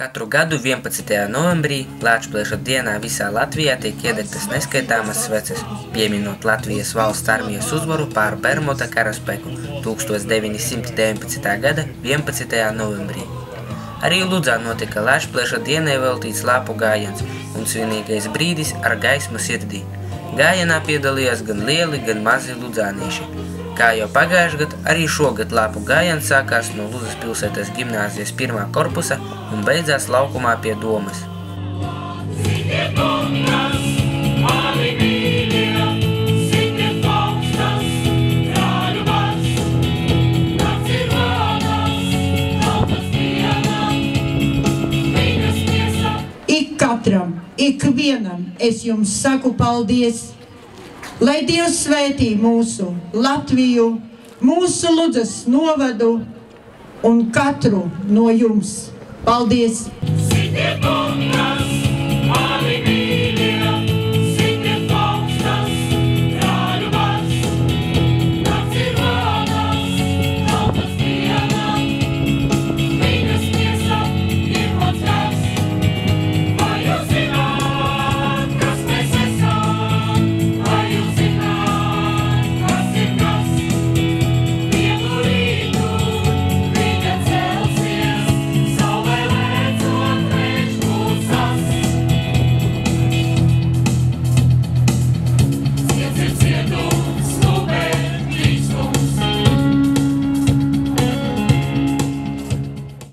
Katru gadu 11. novembrī Lāčplēša dienā visā Latvijā tiek iedegtas neskaitāmas sveces, pieminot Latvijas valsts armijas uzvaru pār Bermuda karaspēku 1919. gada 11. novembrī. Arī Ludzā notika Lāčplēša dienai veltīts lapu gājiens un svinīgais brīdis ar gaismu sirdī. Gājienā piedalījās gan lieli, gan mazi ludzānieši. Kā jau pagājušajā gadā, arī šogad lapu gājiens sākās no Ludzas pilsētas gimnāzijas 1. korpusa un beidzās laukumā pie domas. Ik katram, ikvienam es jums saku paldies. Lai Dievs svētī mūsu Latviju, mūsu Ludzas novadu un katru no jums. Paldies!